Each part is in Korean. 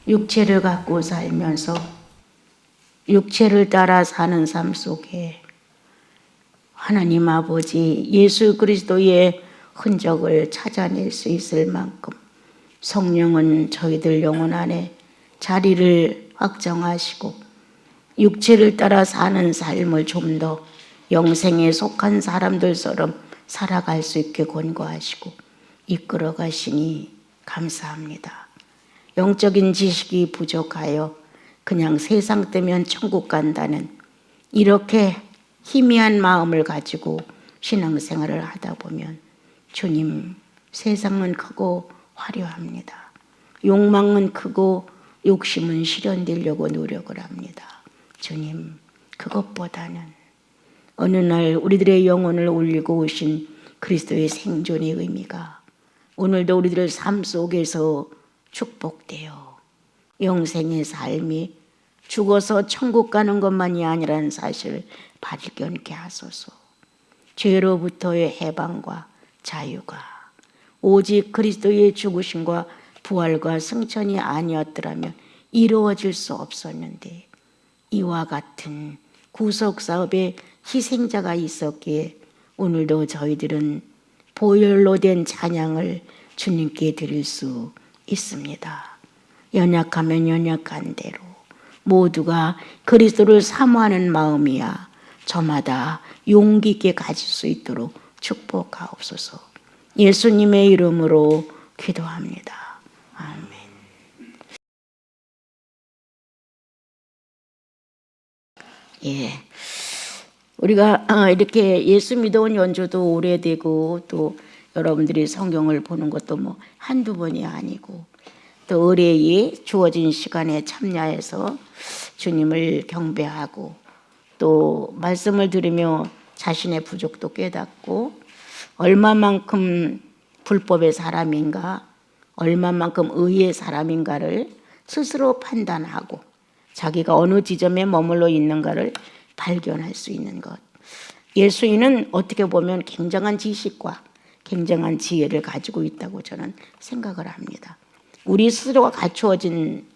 육체를 갖고 살면서 육체를 따라 사는 삶 속에 하나님 아버지 예수 그리스도의 흔적을 찾아낼 수 있을 만큼 성령은 저희들 영혼 안에 자리를 확정하시고 육체를 따라 사는 삶을 좀 더 영생에 속한 사람들처럼 살아갈 수 있게 권고하시고 이끌어 가시니 감사합니다. 영적인 지식이 부족하여 그냥 세상 되면 천국 간다는 이렇게 희미한 마음을 가지고 신앙생활을 하다 보면 주님, 세상은 크고 화려합니다. 욕망은 크고 욕심은 실현되려고 노력을 합니다. 주님, 그것보다는 어느 날 우리들의 영혼을 올리고 오신 그리스도의 생존의 의미가 오늘도 우리들의 삶 속에서 축복되어 영생의 삶이 죽어서 천국 가는 것만이 아니라는 사실을 발견케 하소서. 죄로부터의 해방과 자유가 오직 그리스도의 죽으심과 부활과 승천이 아니었더라면 이루어질 수 없었는데 이와 같은 구속사업의 희생자가 있었기에 오늘도 저희들은 보혈로 된 찬양을 주님께 드릴 수 있습니다. 연약하면 연약한 대로 모두가 그리스도를 사모하는 마음이야 저마다 용기 있게 가질 수 있도록 축복하옵소서. 예수님의 이름으로 기도합니다. 아멘. 예, 우리가 이렇게 예수 믿어온 연조도 오래되고 또 여러분들이 성경을 보는 것도 뭐 한두 번이 아니고 또 의뢰에 주어진 시간에 참여해서 주님을 경배하고 또 말씀을 들으며 자신의 부족도 깨닫고 얼마만큼 불법의 사람인가 얼마만큼 의의 사람인가를 스스로 판단하고 자기가 어느 지점에 머물러 있는가를 발견할 수 있는 것. 예수인은 어떻게 보면 굉장한 지식과 굉장한 지혜를 가지고 있다고 저는 생각을 합니다. 우리 스스로가 갖추어진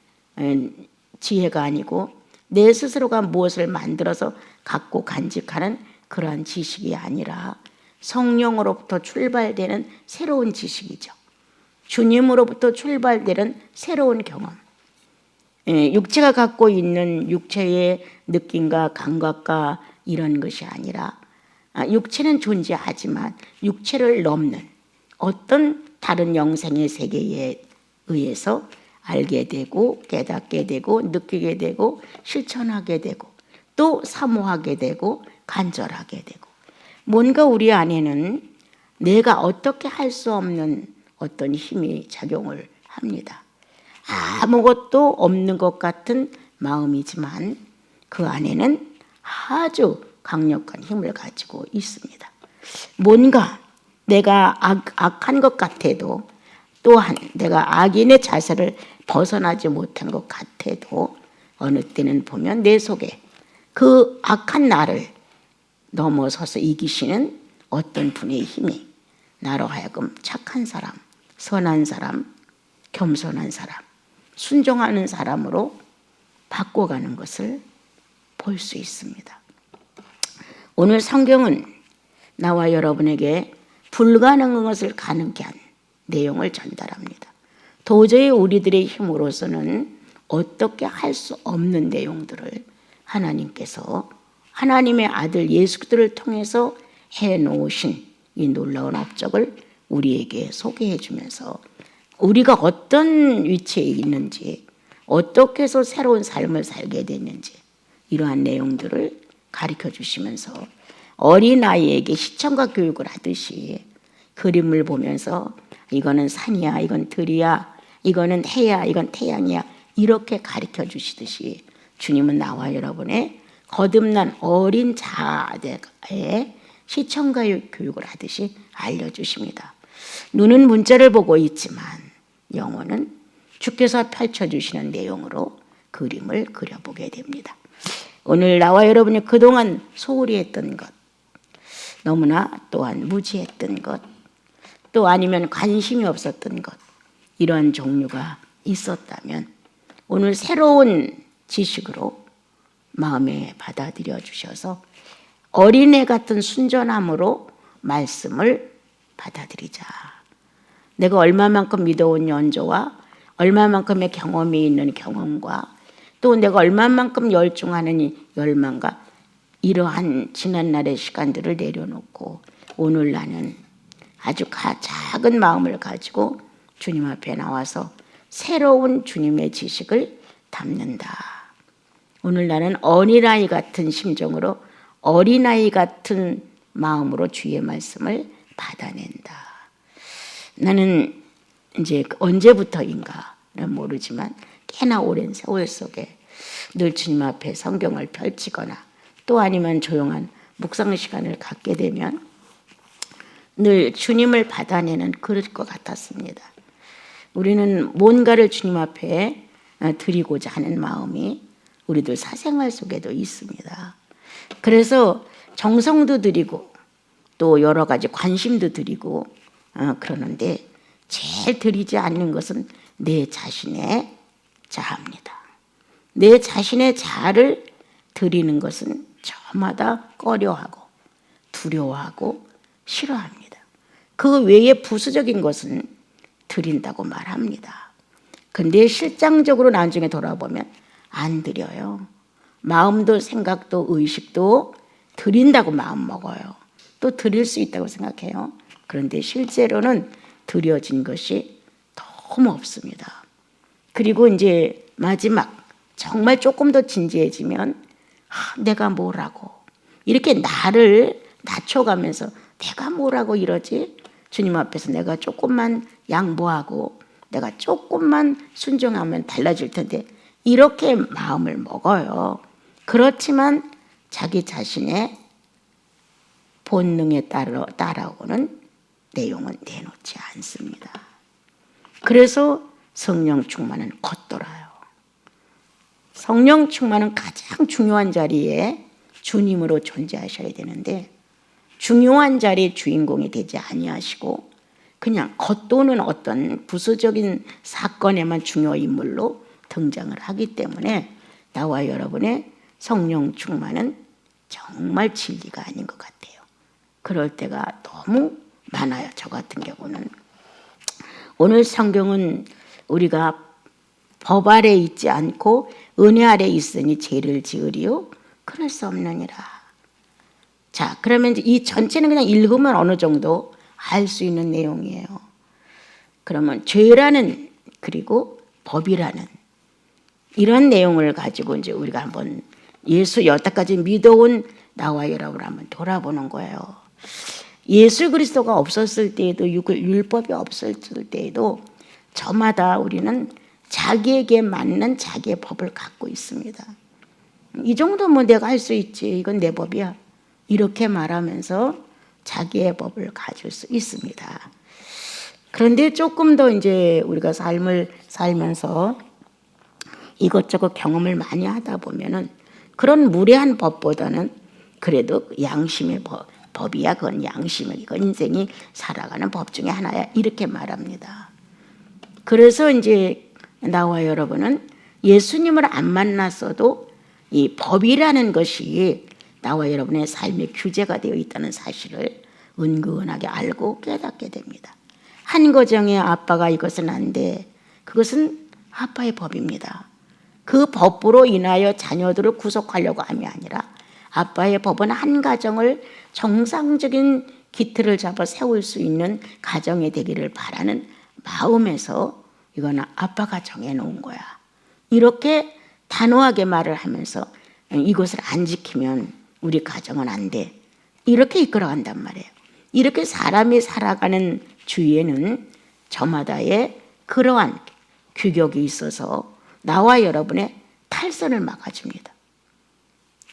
지혜가 아니고 내 스스로가 무엇을 만들어서 갖고 간직하는 그러한 지식이 아니라 성령으로부터 출발되는 새로운 지식이죠. 주님으로부터 출발되는 새로운 경험. 육체가 갖고 있는 육체의 느낌과 감각과 이런 것이 아니라 육체는 존재하지만 육체를 넘는 어떤 다른 영생의 세계에 의해서 알게 되고 깨닫게 되고 느끼게 되고 실천하게 되고 또 사모하게 되고 간절하게 되고 뭔가 우리 안에는 내가 어떻게 할 수 없는 어떤 힘이 작용을 합니다. 아무것도 없는 것 같은 마음이지만 그 안에는 아주 강력한 힘을 가지고 있습니다. 뭔가 내가 악한 것 같아도 또한 내가 악인의 자세를 벗어나지 못한 것 같아도 어느 때는 보면 내 속에 그 악한 나를 넘어서서 이기시는 어떤 분의 힘이 나로 하여금 착한 사람, 선한 사람, 겸손한 사람, 순종하는 사람으로 바꿔가는 것을 볼 수 있습니다. 오늘 성경은 나와 여러분에게 불가능한 것을 가능케 한 내용을 전달합니다. 도저히 우리들의 힘으로서는 어떻게 할 수 없는 내용들을 하나님께서 하나님의 아들 예수 그리스도를 통해서 해놓으신 이 놀라운 업적을 우리에게 소개해 주면서 우리가 어떤 위치에 있는지 어떻게 해서 새로운 삶을 살게 됐는지 이러한 내용들을 가르쳐 주시면서 어린아이에게 시청과 교육을 하듯이 그림을 보면서 이거는 산이야 이건 들이야 이거는 해야 이건 태양이야 이렇게 가르쳐 주시듯이 주님은 나와 여러분의 거듭난 어린 자아에 시청과 교육을 하듯이 알려주십니다. 눈은 문자를 보고 있지만 영혼은 주께서 펼쳐주시는 내용으로 그림을 그려보게 됩니다. 오늘 나와 여러분이 그동안 소홀히 했던 것, 너무나 또한 무지했던 것, 또 아니면 관심이 없었던 것, 이러한 종류가 있었다면 오늘 새로운 지식으로 마음에 받아들여 주셔서 어린애 같은 순전함으로 말씀을 받아들이자. 내가 얼마만큼 믿어온 연조와 얼마만큼의 경험이 있는 경험과 또 내가 얼마만큼 열중하는 이 열망과 이러한 지난날의 시간들을 내려놓고 오늘 나는 아주 작은 마음을 가지고 주님 앞에 나와서 새로운 주님의 지식을 담는다. 오늘 나는 어린아이 같은 심정으로 어린아이 같은 마음으로 주의 말씀을 받아낸다. 나는 이제 언제부터인가는 모르지만 꽤나 오랜 세월 속에 늘 주님 앞에 성경을 펼치거나 또 아니면 조용한 묵상 시간을 갖게 되면 늘 주님을 받아내는 그럴 것 같았습니다. 우리는 뭔가를 주님 앞에 드리고자 하는 마음이 우리들 사생활 속에도 있습니다. 그래서 정성도 드리고 또 여러 가지 관심도 드리고 그러는데 제일 드리지 않는 것은 내 자신의 자아입니다. 내 자신의 자아를 드리는 것은 저마다 꺼려하고 두려워하고 싫어합니다. 그 외에 부수적인 것은 드린다고 말합니다. 근데 실장적으로 나중에 돌아보면 안 드려요. 마음도 생각도 의식도 드린다고 마음 먹어요. 또 드릴 수 있다고 생각해요. 그런데 실제로는 드려진 것이 너무 없습니다. 그리고 이제 마지막 정말 조금 더 진지해지면 내가 뭐라고 이렇게 나를 낮춰가면서 내가 뭐라고 이러지? 주님 앞에서 내가 조금만 양보하고 내가 조금만 순종하면 달라질 텐데 이렇게 마음을 먹어요. 그렇지만 자기 자신의 본능에 따라오는 내용은 내놓지 않습니다. 그래서 성령 충만은 겉돌아요. 성령 충만은 가장 중요한 자리에 주님으로 존재하셔야 되는데 중요한 자리의 주인공이 되지 아니하시고 그냥 겉도는 어떤 부수적인 사건에만 중요 인물로 등장을 하기 때문에 나와 여러분의 성령 충만은 정말 진리가 아닌 것 같아요. 그럴 때가 너무 많아요. 저 같은 경우는. 오늘 성경은 우리가 법 아래 있지 않고 은혜 아래 있으니 죄를 지으리요 끊을 수 없느니라. 자, 그러면 이제 이 전체는 그냥 읽으면 어느 정도 알 수 있는 내용이에요. 그러면 죄라는 그리고 법이라는 이런 내용을 가지고 이제 우리가 한번 예수 여태까지 믿어온 나와 여러분을 한번 돌아보는 거예요. 예수 그리스도가 없었을 때에도 율법이 없었을 때에도 저마다 우리는 자기에게 맞는 자기의 법을 갖고 있습니다. 이 정도면 내가 할 수 있지. 이건 내 법이야. 이렇게 말하면서 자기의 법을 가질 수 있습니다. 그런데 조금 더 이제 우리가 삶을 살면서 이것저것 경험을 많이 하다 보면은 그런 무례한 법보다는 그래도 양심의 법이야. 그건 양심의 이건 인생이 살아가는 법 중에 하나야. 이렇게 말합니다. 그래서 이제 나와 여러분은 예수님을 안 만났어도 이 법이라는 것이 나와 여러분의 삶의 규제가 되어 있다는 사실을 은근하게 알고 깨닫게 됩니다. 한 가정의 아빠가 이것은 안 돼. 그것은 아빠의 법입니다. 그 법으로 인하여 자녀들을 구속하려고 함이 아니라 아빠의 법은 한 가정을 정상적인 기틀을 잡아 세울 수 있는 가정이 되기를 바라는 마음에서 이거는 아빠가 정해놓은 거야. 이렇게 단호하게 말을 하면서 이것을 안 지키면 우리 가정은 안 돼. 이렇게 이끌어간단 말이에요. 이렇게 사람이 살아가는 주위에는 저마다의 그러한 규격이 있어서 나와 여러분의 탈선을 막아줍니다.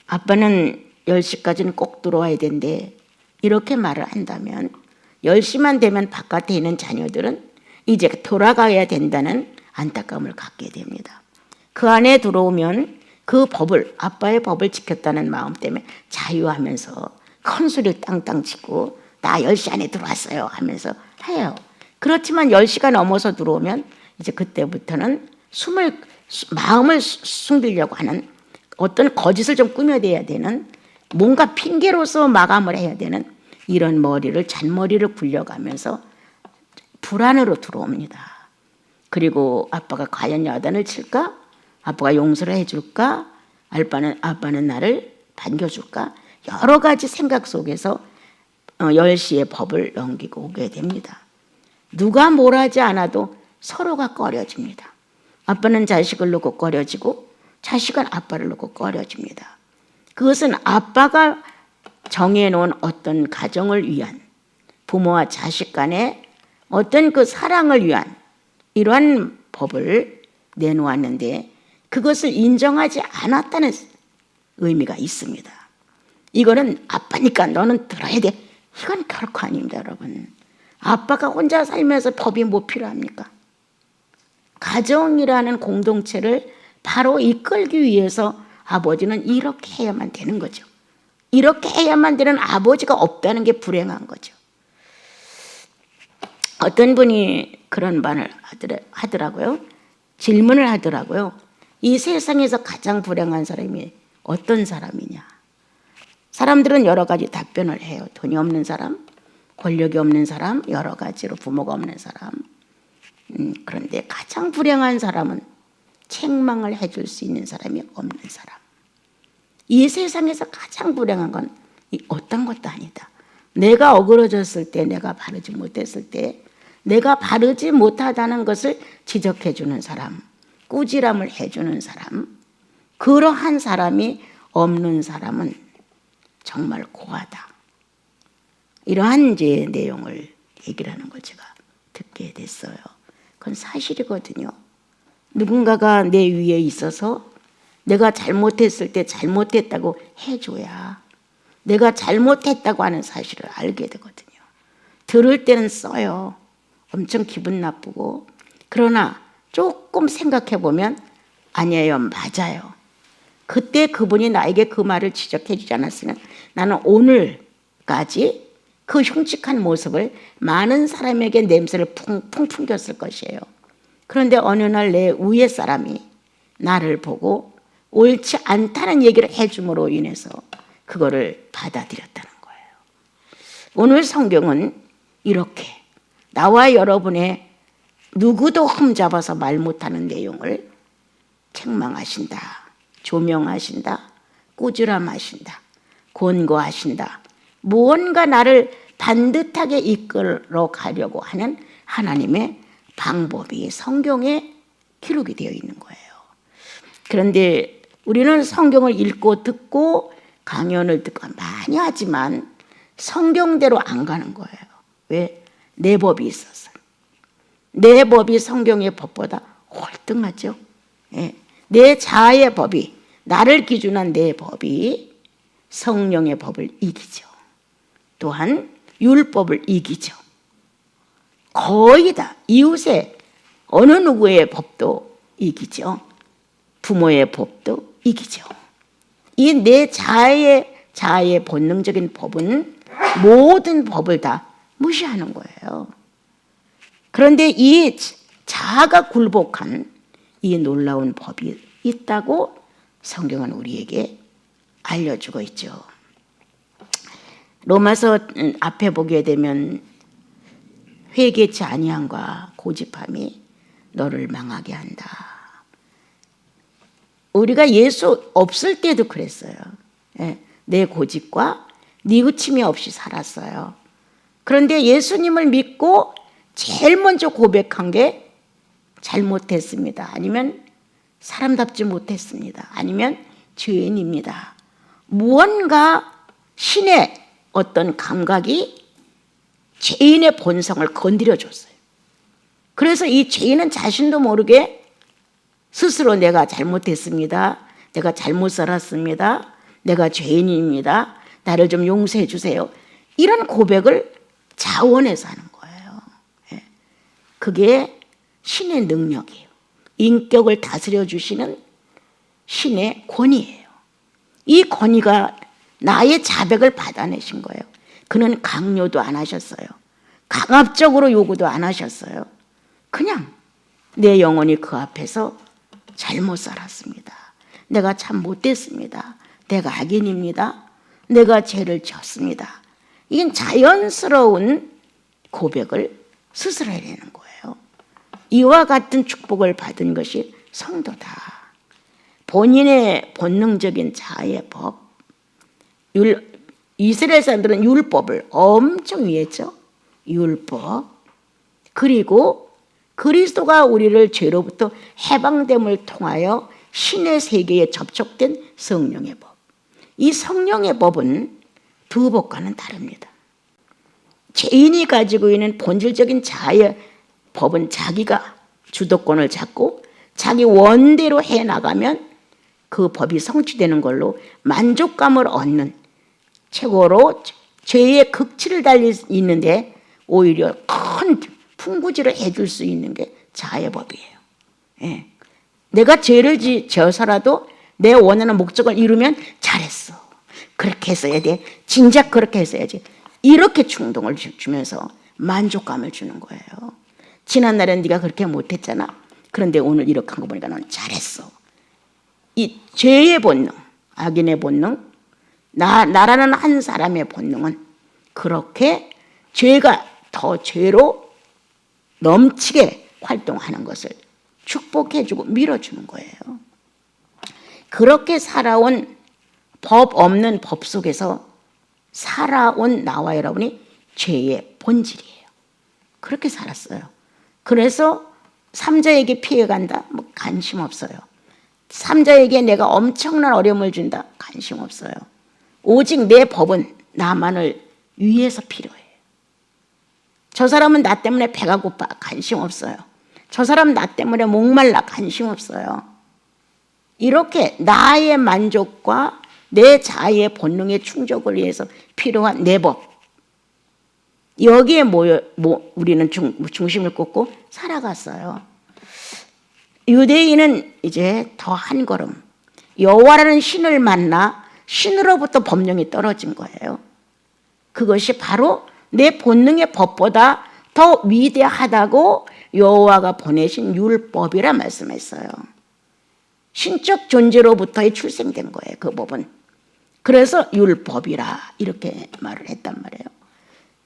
아빠는 10시까지는 꼭 들어와야 된대. 이렇게 말을 한다면 10시만 되면 바깥에 있는 자녀들은 이제 돌아가야 된다는 안타까움을 갖게 됩니다. 그 안에 들어오면 그 법을 아빠의 법을 지켰다는 마음 때문에 자유하면서 큰 소리를 땅땅 치고 나 10시 안에 들어왔어요 하면서 해요. 그렇지만 10시가 넘어서 들어오면 이제 그때부터는 숨을 마음을 숨기려고 하는 어떤 거짓을 좀 꾸며대야 되는 뭔가 핑계로서 마감을 해야 되는 이런 머리를 잔머리를 굴려가면서 불안으로 들어옵니다. 그리고 아빠가 과연 야단을 칠까? 아빠가 용서를 해줄까? 아빠는 나를 반겨줄까? 여러 가지 생각 속에서 10시의 법을 넘기고 오게 됩니다. 누가 뭘 하지 않아도 서로가 꺼려집니다. 아빠는 자식을 놓고 꺼려지고 자식은 아빠를 놓고 꺼려집니다. 그것은 아빠가 정해놓은 어떤 가정을 위한 부모와 자식 간의 어떤 그 사랑을 위한 이러한 법을 내놓았는데 그것을 인정하지 않았다는 의미가 있습니다. 이거는 아빠니까 너는 들어야 돼. 이건 결코 아닙니다, 여러분. 아빠가 혼자 살면서 법이 뭐 필요합니까? 가정이라는 공동체를 바로 이끌기 위해서 아버지는 이렇게 해야만 되는 거죠. 이렇게 해야만 되는 아버지가 없다는 게 불행한 거죠. 어떤 분이 그런 말을 하더라고요. 질문을 하더라고요. 이 세상에서 가장 불행한 사람이 어떤 사람이냐. 사람들은 여러 가지 답변을 해요. 돈이 없는 사람, 권력이 없는 사람, 여러 가지로 부모가 없는 사람. 그런데 가장 불행한 사람은 책망을 해줄 수 있는 사람이 없는 사람. 이 세상에서 가장 불행한 건 어떤 것도 아니다. 내가 어그러졌을 때, 내가 바르지 못했을 때, 내가 바르지 못하다는 것을 지적해 주는 사람, 꾸지람을 해주는 사람, 그러한 사람이 없는 사람은 정말 고하다. 이러한 이제 내용을 얘기를 하는 걸 제가 듣게 됐어요. 그건 사실이거든요. 누군가가 내 위에 있어서 내가 잘못했을 때 잘못했다고 해줘야 내가 잘못했다고 하는 사실을 알게 되거든요. 들을 때는 써요. 엄청 기분 나쁘고. 그러나 조금 생각해 보면 아니에요, 맞아요. 그때 그분이 나에게 그 말을 지적해 주지 않았으면 나는 오늘까지 그 흉측한 모습을 많은 사람에게 냄새를 풍풍 풍겼을 것이에요. 그런데 어느 날 내 위에 사람이 나를 보고 옳지 않다는 얘기를 해줌으로 인해서 그거를 받아들였다는 거예요. 오늘 성경은 이렇게 나와 여러분의 누구도 흠잡아서 말 못하는 내용을 책망하신다, 조명하신다, 꾸지람하신다, 권고하신다. 무언가 나를 반듯하게 이끌어 가려고 하는 하나님의 방법이 성경에 기록이 되어 있는 거예요. 그런데 우리는 성경을 읽고 듣고 강연을 듣고 많이 하지만 성경대로 안 가는 거예요. 왜? 내 법이 있어서. 내 법이 성경의 법보다 월등하죠. 예. 내 자아의 법이, 나를 기준한 내 법이 성령의 법을 이기죠. 또한 율법을 이기죠. 거의 다 이웃의 어느 누구의 법도 이기죠. 부모의 법도 이기죠. 이 내 자아의 본능적인 법은 모든 법을 다 무시하는 거예요. 그런데 이 자아가 굴복한 이 놀라운 법이 있다고 성경은 우리에게 알려주고 있죠. 로마서 앞에 보게 되면 회개치 아니함과 고집함이 너를 망하게 한다. 우리가 예수 없을 때도 그랬어요. 내 고집과 뉘우침이 없이 살았어요. 그런데 예수님을 믿고 제일 먼저 고백한 게 잘못했습니다. 아니면 사람답지 못했습니다. 아니면 죄인입니다. 무언가 신의 어떤 감각이 죄인의 본성을 건드려 줬어요. 그래서 이 죄인은 자신도 모르게 스스로 내가 잘못했습니다. 내가 잘못 살았습니다. 내가 죄인입니다. 나를 좀 용서해 주세요. 이런 고백을 자원해서 하는 거예요. 그게 신의 능력이에요. 인격을 다스려 주시는 신의 권위예요. 이 권위가 나의 자백을 받아내신 거예요. 그는 강요도 안 하셨어요. 강압적으로 요구도 안 하셨어요. 그냥 내 영혼이 그 앞에서 잘못 살았습니다. 내가 참 못됐습니다. 내가 악인입니다. 내가 죄를 지었습니다. 이건 자연스러운 고백을 스스로 해야 되는 거예요. 이와 같은 축복을 받은 것이 성도다. 본인의 본능적인 자아의 법, 이스라엘 사람들은 율법을 엄청 위했죠. 율법. 그리고 그리스도가 우리를 죄로부터 해방됨을 통하여 신의 세계에 접촉된 성령의 법. 이 성령의 법은 두 법과는 다릅니다. 죄인이 가지고 있는 본질적인 자아의 법은 자기가 주도권을 잡고 자기 원대로 해나가면 그 법이 성취되는 걸로 만족감을 얻는, 최고로 죄의 극치를 달릴 수 있는데 오히려 큰 풍부지를 해줄 수 있는 게 자아의 법이에요. 예. 내가 죄를 지어서라도 내 원하는 목적을 이루면 잘했어. 그렇게 했어야 돼. 진작 그렇게 했어야지. 이렇게 충동을 주면서 만족감을 주는 거예요. 지난날엔 네가 그렇게 못했잖아. 그런데 오늘 이렇게 한 거 보니까 넌 잘했어. 이 죄의 본능, 악인의 본능, 나라는 한 사람의 본능은 그렇게 죄가 더 죄로 넘치게 활동하는 것을 축복해주고 밀어주는 거예요. 그렇게 살아온 법 없는 법 속에서 살아온 나와 여러분이 죄의 본질이에요. 그렇게 살았어요. 그래서 삼자에게 피해간다? 뭐 관심 없어요. 삼자에게 내가 엄청난 어려움을 준다? 관심 없어요. 오직 내 법은 나만을 위해서 필요해요. 저 사람은 나 때문에 배가 고파? 관심 없어요. 저 사람 나 때문에 목말라? 관심 없어요. 이렇게 나의 만족과 내 자아의 본능의 충족을 위해서 필요한 내 법, 여기에 우리는 중심을 꽂고 살아갔어요. 유대인은 이제 더 한 걸음, 여호와라는 신을 만나 신으로부터 법령이 떨어진 거예요. 그것이 바로 내 본능의 법보다 더 위대하다고 여호와가 보내신 율법이라 말씀했어요. 신적 존재로부터의 출생된 거예요. 그 법은. 그래서 율법이라 이렇게 말을 했단 말이에요.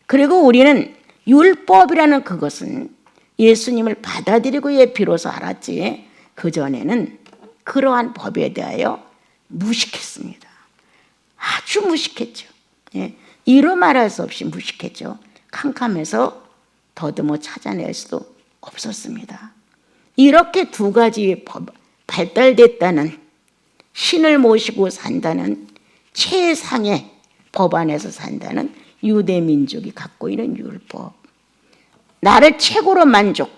그리고 우리는 율법이라는 그것은 예수님을 받아들이고에 비로소 알았지, 그전에는 그러한 법에 대하여 무식했습니다. 아주 무식했죠. 예. 이루 말할 수 없이 무식했죠. 캄캄해서 더듬어 찾아낼 수도 없었습니다. 이렇게 두 가지 법, 발달됐다는, 신을 모시고 산다는 최상의 법 안에서 산다는 유대 민족이 갖고 있는 율법, 나를 최고로 만족,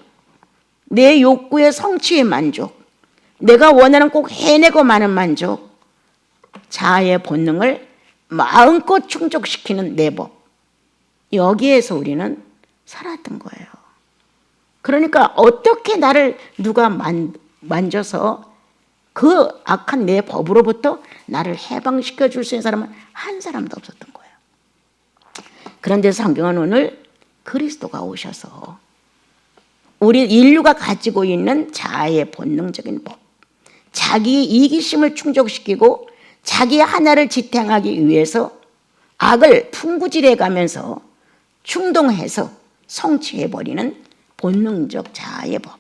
내 욕구의 성취의 만족, 내가 원하는 꼭 해내고 마는 만족, 자아의 본능을 마음껏 충족시키는 내 법, 여기에서 우리는 살았던 거예요. 그러니까 어떻게 나를 누가 만져서 그 악한 내 법으로부터 나를 해방시켜 줄 수 있는 사람은 한 사람도 없었던 거예요. 그런데 성경은 오늘 그리스도가 오셔서 우리 인류가 가지고 있는 자아의 본능적인 법, 자기 이기심을 충족시키고 자기 하나를 지탱하기 위해서 악을 풍부질해 가면서 충동해서 성취해버리는 본능적 자아의 법.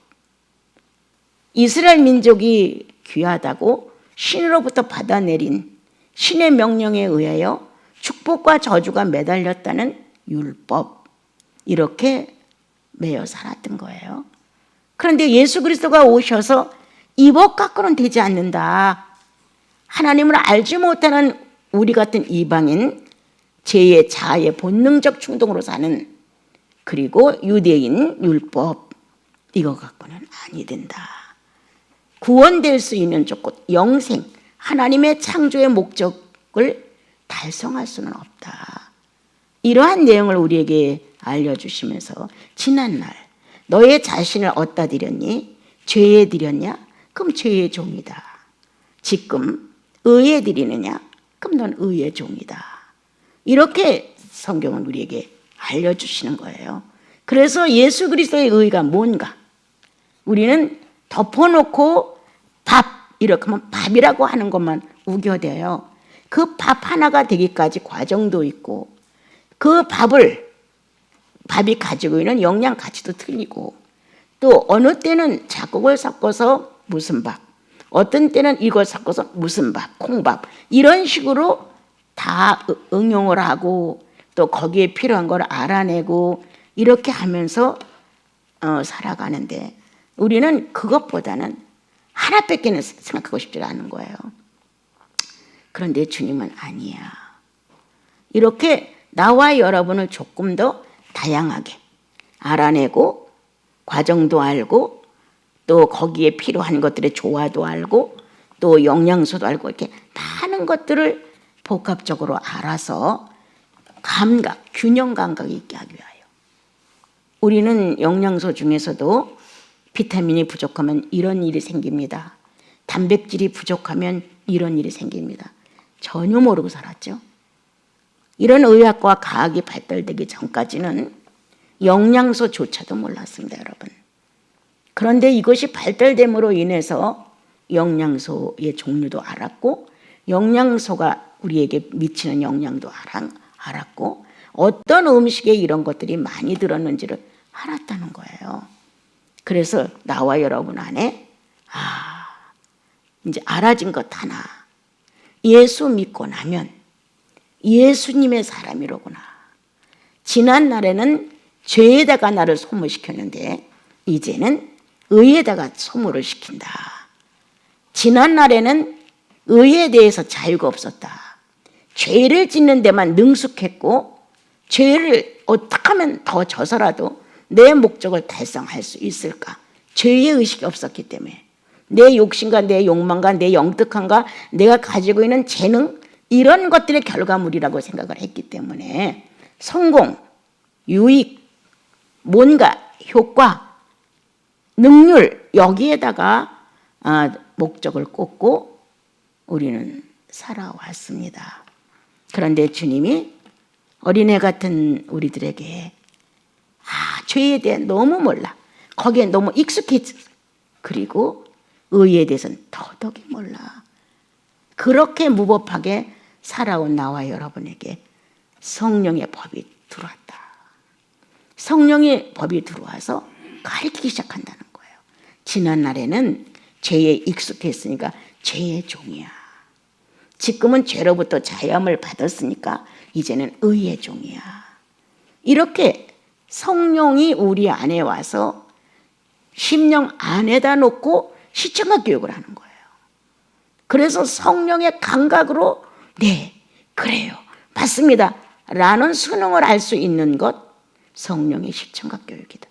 이스라엘 민족이 귀하다고 신으로부터 받아내린 신의 명령에 의하여 축복과 저주가 매달렸다는 율법, 이렇게 매여 살았던 거예요. 그런데 예수 그리스도가 오셔서 이 법 갖고는 되지 않는다. 하나님을 알지 못하는 우리 같은 이방인, 죄의 자아의 본능적 충동으로 사는, 그리고 유대인 율법, 이거 갖고는 아니 된다. 구원될 수 있는 조건, 영생, 하나님의 창조의 목적을 달성할 수는 없다. 이러한 내용을 우리에게 알려주시면서 지난날 너의 자신을 어디다 드렸니? 죄에 드렸냐? 그럼 죄의 종이다. 지금 의에 드리느냐? 그럼 넌 의의 종이다. 이렇게 성경은 우리에게 알려주시는 거예요. 그래서 예수 그리스도의 의가 뭔가? 우리는 덮어놓고 밥 이렇게 하면 밥이라고 하는 것만 우겨대요. 그 밥 하나가 되기까지 과정도 있고 그 밥이 가지고 있는 영양 가치도 틀리고 또 어느 때는 작곡을 섞어서 무슨 밥, 어떤 때는 이걸 섞어서 무슨 밥, 콩밥 이런 식으로 다 응용을 하고 또 거기에 필요한 걸 알아내고 이렇게 하면서 살아가는데 우리는 그것보다는 하나밖에는 생각하고 싶지 않은 거예요. 그런데 주님은 아니야. 이렇게 나와 여러분을 조금 더 다양하게 알아내고 과정도 알고 또 거기에 필요한 것들의 조화도 알고 또 영양소도 알고 이렇게 많은 것들을 복합적으로 알아서 감각, 균형 감각이 있게 하기 위하여 우리는 영양소 중에서도 비타민이 부족하면 이런 일이 생깁니다. 단백질이 부족하면 이런 일이 생깁니다. 전혀 모르고 살았죠. 이런 의학과 과학이 발달되기 전까지는 영양소조차도 몰랐습니다, 여러분. 그런데 이것이 발달됨으로 인해서 영양소의 종류도 알았고 영양소가 우리에게 미치는 영향도 알았고 어떤 음식에 이런 것들이 많이 들었는지를 알았다는 거예요. 그래서 나와 여러분 안에 이제 알아진 것 하나. 예수 믿고 나면 예수님의 사람이로구나. 지난 날에는 죄에다가 나를 소모시켰는데 이제는 의에다가 소모를 시킨다. 지난 날에는 의에 대해서 자유가 없었다. 죄를 짓는 데만 능숙했고 죄를 어떻게 하면 더 져서라도 내 목적을 달성할 수 있을까? 죄의 의식이 없었기 때문에 내 욕심과 내 욕망과 내 영특함과 내가 가지고 있는 재능 이런 것들의 결과물이라고 생각을 했기 때문에 성공, 유익, 뭔가 효과, 능률 여기에다가 목적을 꽂고 우리는 살아왔습니다. 그런데 주님이 어린애 같은 우리들에게 죄에 대해 너무 몰라. 거기에 너무 익숙해져. 그리고 의에 대해서는 더더욱이 몰라. 그렇게 무법하게 살아온 나와 여러분에게 성령의 법이 들어왔다. 성령의 법이 들어와서 가르치기 시작한다는 거예요. 지난 날에는 죄에 익숙했으니까 죄의 종이야. 지금은 죄로부터 자유함을 받았으니까 이제는 의의 종이야. 이렇게 성령이 우리 안에 와서 심령 안에다 놓고 시청각 교육을 하는 거예요. 그래서 성령의 감각으로 네, 그래요, 맞습니다 라는 수능을 알 수 있는 것 성령의 시청각 교육이다.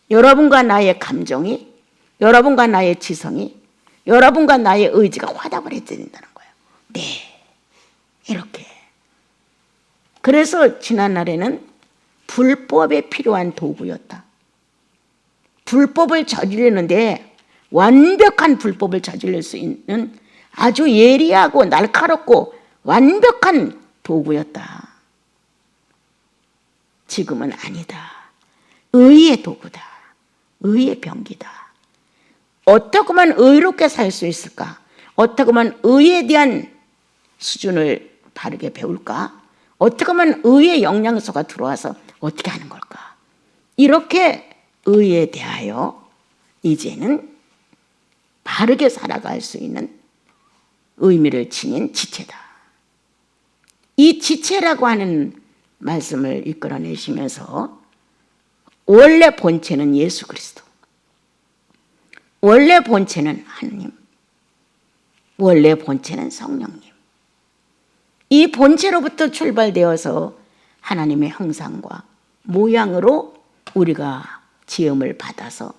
여러분과 나의 감정이 여러분과 나의 지성이 여러분과 나의 의지가 화답을 해야 된다는 거예요. 네, 이렇게. 그래서 지난날에는 불법에 필요한 도구였다. 불법을 저지르는데 완벽한 불법을 저지를 수 있는 아주 예리하고 날카롭고 완벽한 도구였다. 지금은 아니다. 의의 도구다. 의의 병기다. 어떻게 하면 의롭게 살 수 있을까? 어떻게 하면 의에 대한 수준을 바르게 배울까? 어떻게 하면 의의 영양소가 들어와서 어떻게 하는 걸까? 이렇게 의에 대하여 이제는 바르게 살아갈 수 있는 의미를 지닌 지체다. 이 지체라고 하는 말씀을 이끌어내시면서 원래 본체는 예수 그리스도, 원래 본체는 하느님, 원래 본체는 성령님. 이 본체로부터 출발되어서 하나님의 형상과 모양으로 우리가 지음을 받아서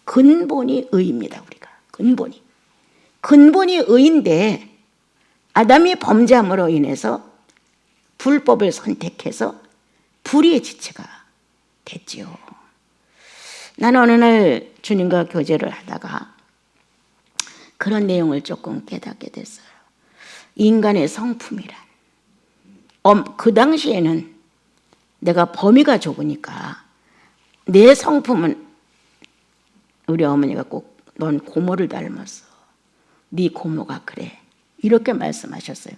근본이 의입니다. 우리가 근본이 의인데 아담이 범죄함으로 인해서 불법을 선택해서 불의의 지체가 됐지요. 나는 어느 날 주님과 교제를 하다가 그런 내용을 조금 깨닫게 됐어요. 인간의 성품이란 그 당시에는 내가 범위가 좁으니까 내 성품은 우리 어머니가 꼭 넌 고모를 닮았어. 네 고모가 그래. 이렇게 말씀하셨어요.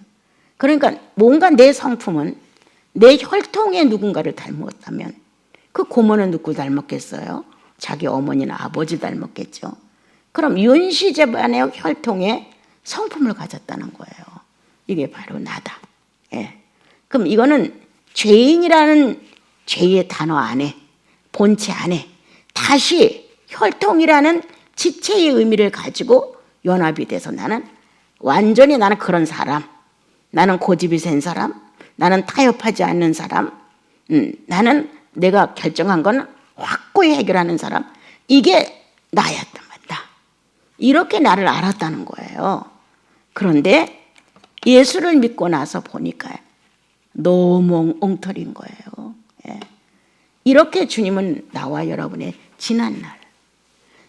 그러니까 뭔가 내 성품은 내 혈통의 누군가를 닮았다면 그 고모는 누구 닮았겠어요? 자기 어머니나 아버지 닮았겠죠. 그럼 윤씨 집안의 혈통의 성품을 가졌다는 거예요. 이게 바로 나다. 예. 그럼 이거는 죄인이라는 죄의 단어 안에, 본체 안에 다시 혈통이라는 지체의 의미를 가지고 연합이 돼서 나는 완전히 나는 그런 사람, 나는 고집이 센 사람, 나는 타협하지 않는 사람, 나는 내가 결정한 건 확고히 해결하는 사람, 이게 나였단 말이다. 이렇게 나를 알았다는 거예요. 그런데 예수를 믿고 나서 보니까 너무 엉터리인 거예요. 예. 이렇게 주님은 나와 여러분의 지난날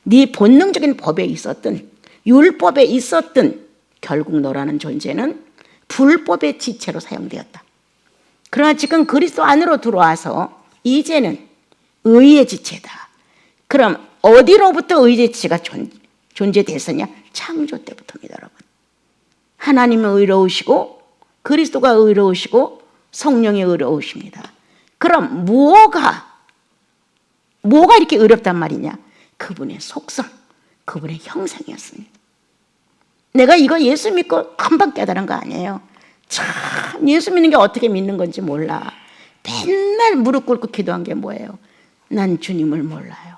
네 본능적인 법에 있었던 율법에 있었던 결국 너라는 존재는 불법의 지체로 사용되었다. 그러나 지금 그리스도 안으로 들어와서 이제는 의의 지체다. 그럼 어디로부터 의의 지체가 존재됐었냐? 창조 때부터입니다, 여러분. 하나님은 의로우시고 그리스도가 의로우시고 성령이 의로우십니다. 그럼 뭐가 이렇게 의롭단 말이냐? 그분의 속성, 그분의 형상이었습니다. 내가 이거 예수 믿고 금방 깨달은 거 아니에요. 참 예수 믿는 게 어떻게 믿는 건지 몰라. 맨날 무릎 꿇고 기도한 게 뭐예요? 난 주님을 몰라요.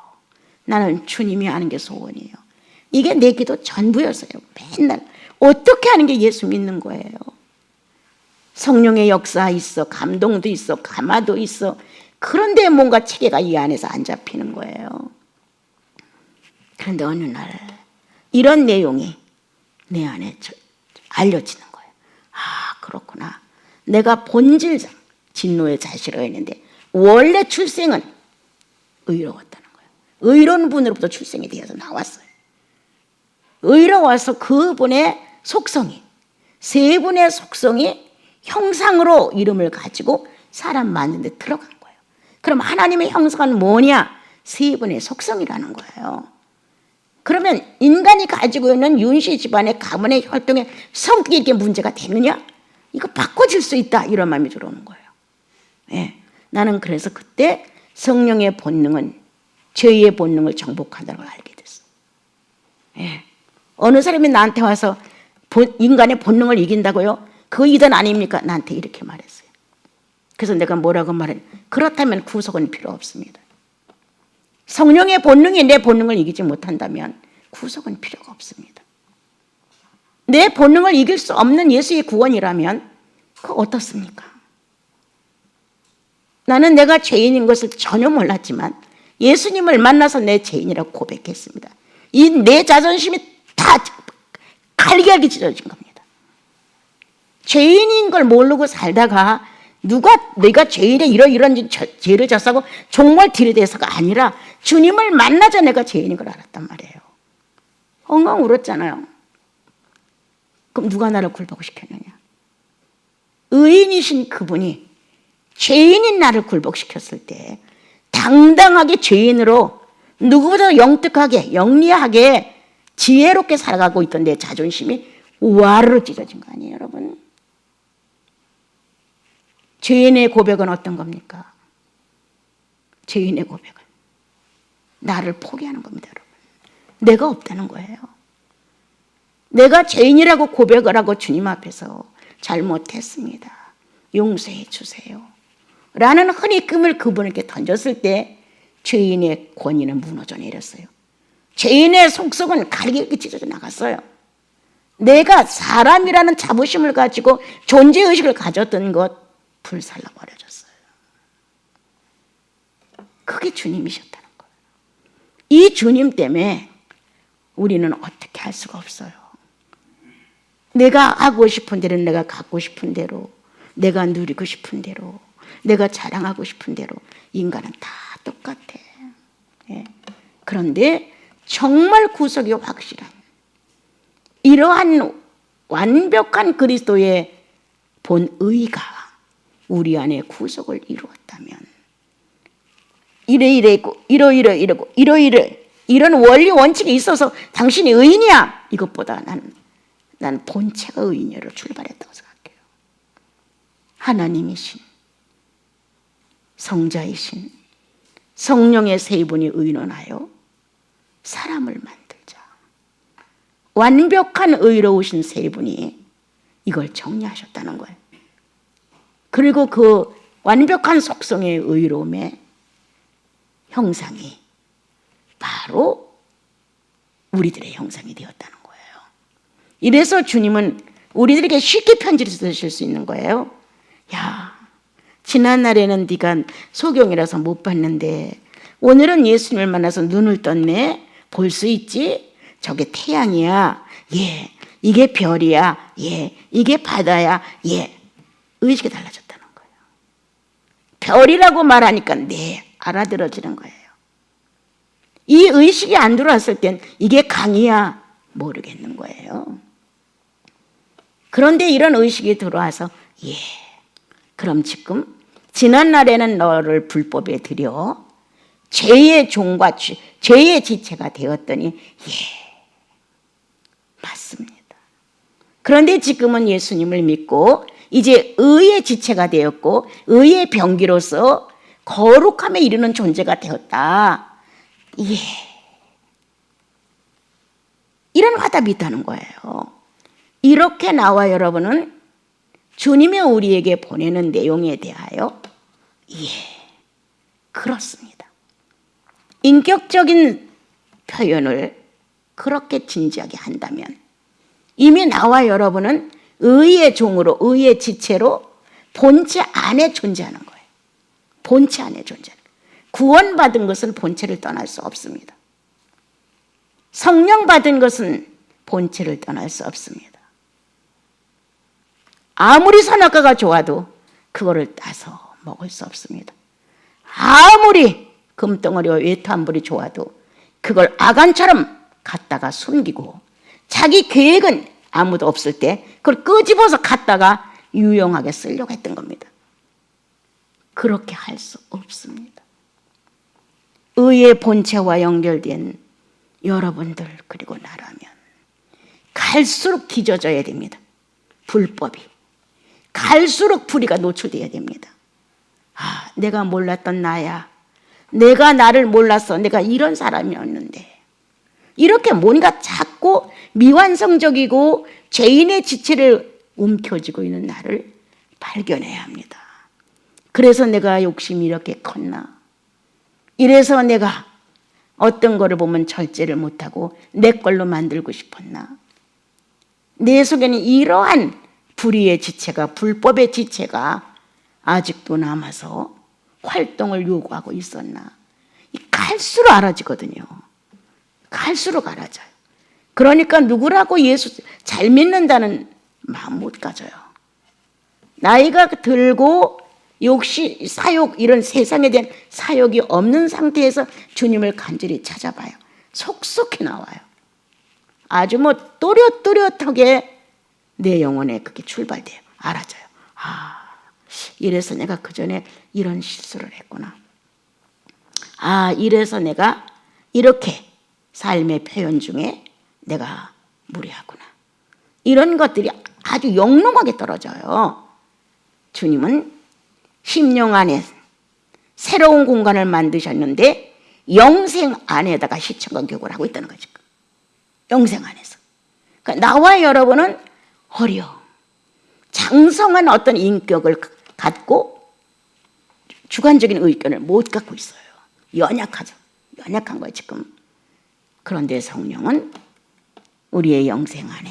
나는 주님이 아는 게 소원이에요. 이게 내 기도 전부였어요. 맨날 어떻게 하는 게 예수 믿는 거예요. 성령의 역사 있어, 감동도 있어, 감화도 있어. 그런데 뭔가 체계가 이 안에서 안 잡히는 거예요. 그런데 어느 날 이런 내용이 내 안에 알려지는 거예요. 아, 그렇구나. 내가 본질상 진노의 자식이라 했는데 원래 출생은 의로웠다는 거예요. 의로운 분으로부터 출생이 되어서 나왔어요. 의로워서 그분의 속성이, 세 분의 속성이 형상으로 이름을 가지고 사람 만든 데 들어간 거예요. 그럼 하나님의 형상은 뭐냐? 세 분의 속성이라는 거예요. 그러면 인간이 가지고 있는 윤씨 집안의 가문의 활동에 성격이 이렇게 문제가 되느냐? 이거 바꿔줄 수 있다. 이런 마음이 들어오는 거예요. 예. 나는 그래서 그때 성령의 본능은 죄의 본능을 정복한다는 걸 알게 됐어. 예. 어느 사람이 나한테 와서 인간의 본능을 이긴다고요? 그거 이단 아닙니까? 나한테 이렇게 말했어요. 그래서 내가 뭐라고 말했냐? 그렇다면 구속은 필요 없습니다. 성령의 본능이 내 본능을 이기지 못한다면 구속은 필요가 없습니다. 내 본능을 이길 수 없는 예수의 구원이라면 그거 어떻습니까? 나는 내가 죄인인 것을 전혀 몰랐지만 예수님을 만나서 내 죄인이라고 고백했습니다. 이 내 자존심이 다 갈기갈기 찢어진 겁니다. 죄인인 걸 모르고 살다가 내가 죄인에 이런 죄를 졌다고 정말 들이대서가 아니라 주님을 만나자 내가 죄인인 걸 알았단 말이에요. 엉엉 울었잖아요. 그럼 누가 나를 굴복을 시켰느냐? 의인이신 그분이 죄인인 나를 굴복시켰을 때 당당하게 죄인으로 누구보다 영특하게 영리하게 지혜롭게 살아가고 있던 내 자존심이 와르르 찢어진 거 아니에요, 여러분? 죄인의 고백은 어떤 겁니까? 죄인의 고백은 나를 포기하는 겁니다, 여러분. 내가 없다는 거예요. 내가 죄인이라고 고백을 하고 주님 앞에서 잘못했습니다. 용서해 주세요. 라는 헌입금을 그분에게 던졌을 때 죄인의 권위는 무너져 내렸어요. 죄인의 속성은 갈기갈기 찢어져 나갔어요. 내가 사람이라는 자부심을 가지고 존재의식을 가졌던 것 불살라 버려졌어요. 그게 주님이셨다는 거예요. 이 주님 때문에 우리는 어떻게 할 수가 없어요. 내가 하고 싶은 대로, 내가 갖고 싶은 대로, 내가 누리고 싶은 대로, 내가 자랑하고 싶은 대로 인간은 다 똑같아. 예. 그런데 정말 구속이 확실한 이러한 완벽한 그리스도의 본의가 우리 안에 구속을 이루었다면 이러이러고 이러이러고 이런 원리 원칙이 있어서 당신이 의인이야. 이것보다 나는 본체가 의인이로 출발했다고 생각해요. 하나님이신 성자이신 성령의 세 분이 의논하여 사람을 만들자. 완벽한 의로우신 세 분이 이걸 정리하셨다는 거예요. 그리고 그 완벽한 속성의 의로움의 형상이 바로 우리들의 형상이 되었다는 거예요. 이래서 주님은 우리들에게 쉽게 편지를 쓰실 수 있는 거예요. 야, 지난날에는 네가 소경이라서 못 봤는데 오늘은 예수님을 만나서 눈을 떴네. 볼 수 있지? 저게 태양이야. 예. 이게 별이야. 예. 이게 바다야. 예. 의식이 달라졌다는 거예요. 별이라고 말하니까 네, 알아들어지는 거예요. 이 의식이 안 들어왔을 땐 이게 강이야 모르겠는 거예요. 그런데 이런 의식이 들어와서 예, 그럼 지금 지난날에는 너를 불법에 들여 죄의 종과 죄의 지체가 되었더니 예, 맞습니다. 그런데 지금은 예수님을 믿고 이제 의의 지체가 되었고 의의 병기로서 거룩함에 이르는 존재가 되었다. 예. 이런 화답이 있다는 거예요. 이렇게 나와 여러분은 주님이 우리에게 보내는 내용에 대하여 예, 그렇습니다. 인격적인 표현을 그렇게 진지하게 한다면 이미 나와 여러분은 의의 종으로 의의 지체로 본체 안에 존재하는 거예요. 본체 안에 존재하는 거예요. 구원받은 것은 본체를 떠날 수 없습니다. 성령 받은 것은 본체를 떠날 수 없습니다. 아무리 선악과가 좋아도 그거를 따서 먹을 수 없습니다. 아무리 금덩어리와 외투한벌이 좋아도 그걸 아간처럼 갖다가 숨기고 자기 계획은 아무도 없을 때 그걸 끄집어서 갖다가 유용하게 쓰려고 했던 겁니다. 그렇게 할 수 없습니다. 의의 본체와 연결된 여러분들 그리고 나라면 갈수록 뒤져져야 됩니다. 불법이 갈수록 불의가 노출되어야 됩니다. 아, 내가 몰랐던 나야. 내가 나를 몰랐어. 내가 이런 사람이었는데 이렇게 뭔가 자꾸 미완성적이고 죄인의 지체를 움켜쥐고 있는 나를 발견해야 합니다. 그래서 내가 욕심이 이렇게 컸나? 이래서 내가 어떤 거를 보면 절제를 못하고 내 걸로 만들고 싶었나? 내 속에는 이러한 불의의 지체가 불법의 지체가 아직도 남아서 활동을 요구하고 있었나? 갈수록 알아지거든요. 갈수록 알아져요. 그러니까 누구라고 예수 잘 믿는다는 마음 못 가져요. 나이가 들고 욕심, 사욕 이런 세상에 대한 사욕이 없는 상태에서 주님을 간절히 찾아봐요. 속속히 나와요. 아주 뭐 또렷또렷하게 내 영혼에 그게 출발돼요. 알아져요. 아, 이래서 내가 그전에 이런 실수를 했구나. 아, 이래서 내가 이렇게 삶의 표현 중에 내가 무례하구나. 이런 것들이 아주 영롱하게 떨어져요. 주님은 심령 안에 새로운 공간을 만드셨는데 영생 안에다가 시청과 교육을 하고 있다는 거죠. 영생 안에서. 그러니까 나와 여러분은 어려 장성한 어떤 인격을 갖고 주관적인 의견을 못 갖고 있어요. 연약하죠. 연약한 거예요 지금. 그런데 성령은 우리의 영생 안에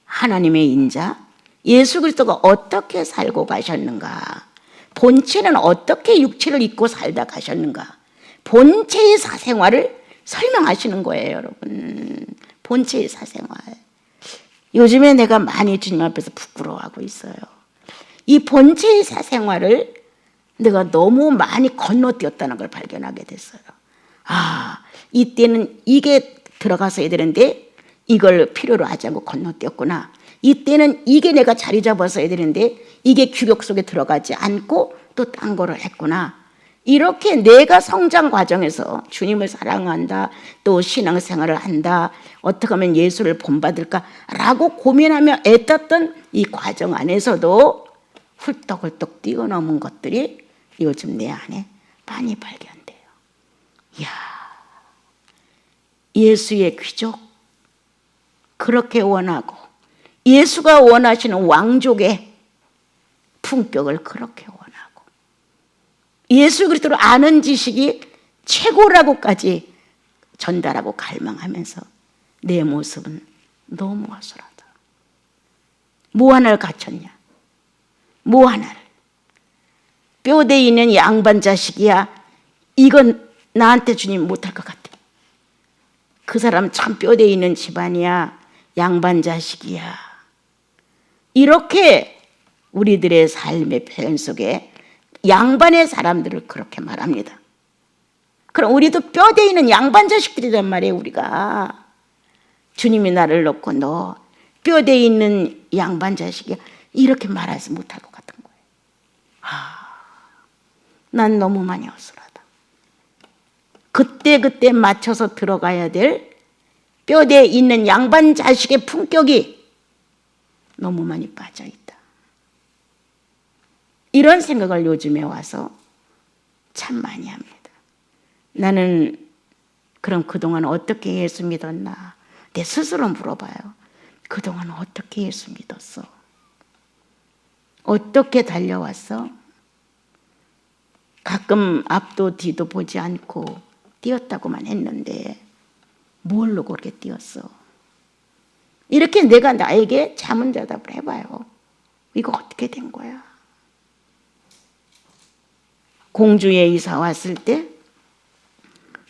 하나님의 인자 예수 그리스도가 어떻게 살고 가셨는가, 본체는 어떻게 육체를 입고 살다 가셨는가, 본체의 사생활을 설명하시는 거예요. 여러분, 본체의 사생활. 요즘에 내가 많이 주님 앞에서 부끄러워하고 있어요. 이 본체의 사생활을 내가 너무 많이 건너뛰었다는 걸 발견하게 됐어요. 아, 이때는 이게 들어가서야 되는데 이걸 필요로 하지 않고 건너뛰었구나. 이때는 이게 내가 자리 잡았어야 되는데 이게 규격 속에 들어가지 않고 또 딴 거를 했구나. 이렇게 내가 성장 과정에서 주님을 사랑한다, 또 신앙생활을 한다, 어떻게 하면 예수를 본받을까라고 고민하며 애썼던 이 과정 안에서도 훌떡훌떡 뛰어넘은 것들이 요즘 내 안에 많이 발견돼요. 이야, 예수의 귀족, 그렇게 원하고 예수가 원하시는 왕족의 품격을 그렇게 원하고 예수 그리스도를 아는 지식이 최고라고까지 전달하고 갈망하면서 내 모습은 너무 허술하다. 뭐 하나를 갖췄냐? 뭐 하나를. 뼈대 있는 양반 자식이야. 이건 나한테 주님 못할 것 같아. 그 사람 참 뼈대 있는 집안이야. 양반 자식이야. 이렇게 우리들의 삶의 표현 속에 양반의 사람들을 그렇게 말합니다. 그럼 우리도 뼈대 있는 양반 자식들이란 말이에요. 우리가 주님이 나를 놓고 너 뼈대 있는 양반 자식이야 이렇게 말하지 못할 것 같은 거예요. 난 너무 많이 허술하다. 그때 맞춰서 들어가야 될 뼈대에 있는 양반 자식의 품격이 너무 많이 빠져있다. 이런 생각을 요즘에 와서 참 많이 합니다. 나는 그럼 그동안 어떻게 예수 믿었나? 내 스스로 물어봐요. 그동안 어떻게 예수 믿었어? 어떻게 달려왔어? 가끔 앞도 뒤도 보지 않고 뛰었다고만 했는데 뭘로 그렇게 뛰었어? 이렇게 내가 나에게 자문자답을 해봐요. 이거 어떻게 된 거야? 공주에 이사 왔을 때